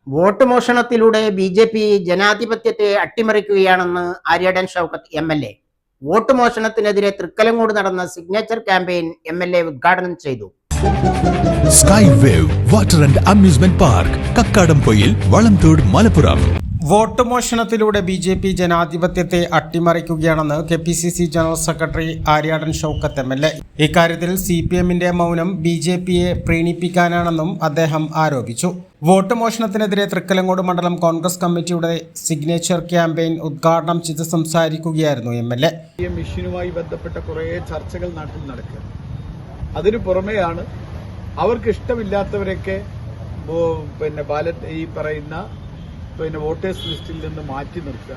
Vote മോഷണത്തിലൂടെ BJP. ജനാധിപത്യത്തെ അട്ടിമറിക്കുകയാണെന്ന് ആര്യാടൻ ഷൗക്കത്ത് എം.എൽ.എ. വോട്ട് മോഷണത്തിനെതിരെ തൃക്കലങ്ങോട് നടന്ന സിഗ്നേച്ചർ ക്യാമ്പയിൻ എം.എൽ.എ. ഉദ്ഘാടനം ചെയ്തു. Sky wave water and amusement park, Kakkadampoyil, Valamthode, Malappuram. Vote മോഷണത്തിലൂടെ ബി.ജെ.പി. ജനാധിപത്യത്തെ അട്ടിമറിക്കുകയാണെന്ന് KPCC. General secretary Aryadan Shoukath MLA. ഇക്കാര്യത്തിൽ CPM-ന്റെ മൗനം ബി.ജെ.പിയെ പ്രീണിപ്പിക്കാനാണെന്നും അദ്ദേഹം ആരോപിച്ചു. വോട്ട് മോഷണത്തിനെതിരെ തൃക്കലങ്ങോട് മണ്ഡലം കോൺഗ്രസ് കമ്മിറ്റിയുടെ സിഗ്നേച്ചർ ക്യാമ്പയിൻ ഉദ്ഘാടനം ചെയ്ത് സംസാരിക്കുകയായിരുന്നു എം.എൽ.എ. മിഷനുമായി ബന്ധപ്പെട്ട കുറേ ചർച്ചകൾ നാട്ടിൽ നടക്കുക. അതിനു പുറമെയാണ് അവർക്ക് ഇഷ്ടമില്ലാത്തവരൊക്കെ ബാലറ്റ് ഈ പറയുന്ന വോട്ടേഴ്സ് ലിസ്റ്റിൽ നിന്ന് മാറ്റി നിർത്തുക.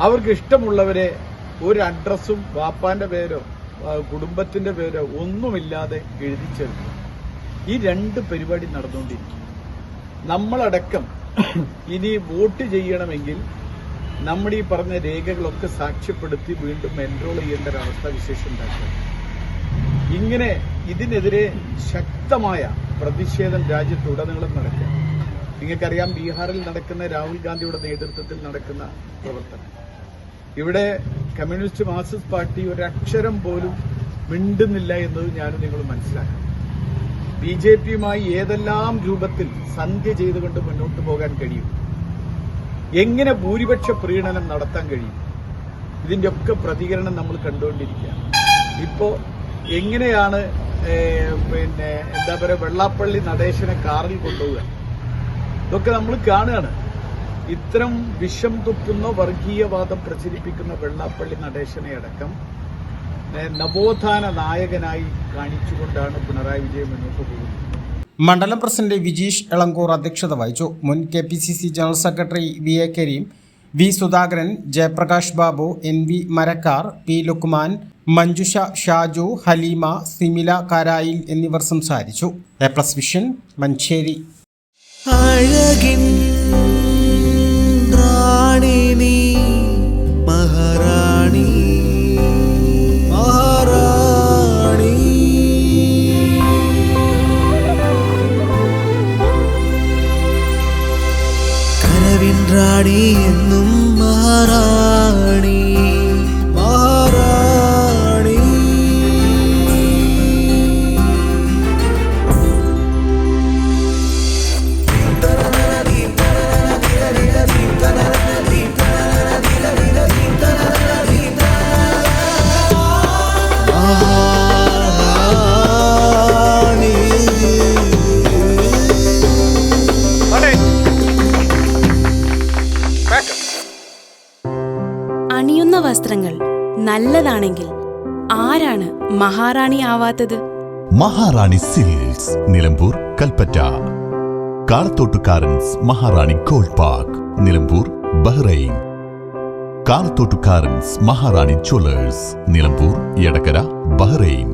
അവർക്ക് ഇഷ്ടമുള്ളവരെ ഒരു അഡ്രസ്സും വാപ്പാന്റെ പേരോ കുടുംബത്തിന്റെ പേരോ ഒന്നുമില്ലാതെ എഴുതി ചേർക്കുക. ഈ രണ്ട് പരിപാടി നടന്നുകൊണ്ടിരിക്കും. നമ്മളടക്കം ഇനി വോട്ട് ചെയ്യണമെങ്കിൽ നമ്മുടെ ഈ പറഞ്ഞ രേഖകളൊക്കെ സാക്ഷ്യപ്പെടുത്തി വീണ്ടും എൻറോൾ ചെയ്യേണ്ട ഒരവസ്ഥ വിശേഷം ഉണ്ടാക്കുക. ഇങ്ങനെ ഇതിനെതിരെ ശക്തമായ പ്രതിഷേധം രാജ്യത്തുടനീളം നടക്കുക. നിങ്ങൾക്കറിയാം, ബീഹാറിൽ നടക്കുന്ന രാഹുൽ ഗാന്ധിയുടെ നേതൃത്വത്തിൽ നടക്കുന്ന പ്രവർത്തനം. ഇവിടെ കമ്മ്യൂണിസ്റ്റ് മാർക്സിസ്റ്റ് പാർട്ടി ഒരക്ഷരം പോലും മിണ്ടുന്നില്ല എന്നത് ഞാനും നിങ്ങൾ മനസ്സിലാക്കണം. ബി.ജെ.പിയുമായി ഏതെല്ലാം രൂപത്തിൽ സന്ധ്യ ചെയ്തുകൊണ്ട് മുന്നോട്ട് പോകാൻ കഴിയും, എങ്ങനെ ഭൂരിപക്ഷ പ്രീണനം നടത്താൻ കഴിയും, ഇതിന്റെയൊക്കെ പ്രതികരണം നമ്മൾ കണ്ടുകൊണ്ടിരിക്കുകയാണ്. ഇപ്പോ എങ്ങനെയാണ് എന്താ പറയുക, വെള്ളാപ്പള്ളി നടേശനെ കാറിൽ കൊണ്ടുപോവുക, ഇതൊക്കെ നമ്മൾ കാണുകയാണ്. ഇത്തരം വിഷം തുപ്പുന്ന വർഗീയവാദം പ്രചരിപ്പിക്കുന്ന വെള്ളാപ്പള്ളി നടേശനെ അടക്കം നവോത്ഥാന നായകനായി കാണിച്ചുകൊണ്ടാണ് പിണറായി വിജയൻ മുന്നോട്ട് പോകുന്നത്. മണ്ഡലം പ്രസിഡന്റ് വിജീഷ് എളങ്കൂർ അധ്യക്ഷത വഹിച്ചു. മുൻ KPCC. General secretary V A. Kareem, V. Sudhakaran, Jayaprakash Babu, N.V. Marakkar, P. Lukman, Manjusha, Shaju, Haleema, Simila Karayil എന്നിവർ സംസാരിച്ചു. A+ vision, Manjeri. അഴകിൻ റാണി നീ മഹാറാണി മഹാറാണി, കനവിൻ റാണി എന്നും മഹാറാണി മഹാറാണി. അണിയുന്ന വസ്ത്രങ്ങൾ നല്ലതാണെങ്കിൽ ആരാണ് മഹാറാണി ആവാത്തത്? മഹാറാണി സിൽക്സ്, നിലമ്പൂർ, കൽപ്പറ്റ. കാളത്തോട്ടുകാരൻസ് മഹാറാണി ഗോൾഡ് പാർക്ക്, നിലമ്പൂർ, ബഹ്റൈൻ. കാളത്തോട്ടുകാരൻസ് മഹാറാണി ജ്വല്ലേഴ്സ്, നിലമ്പൂർ, എടക്കര, ബഹ്റൈൻ.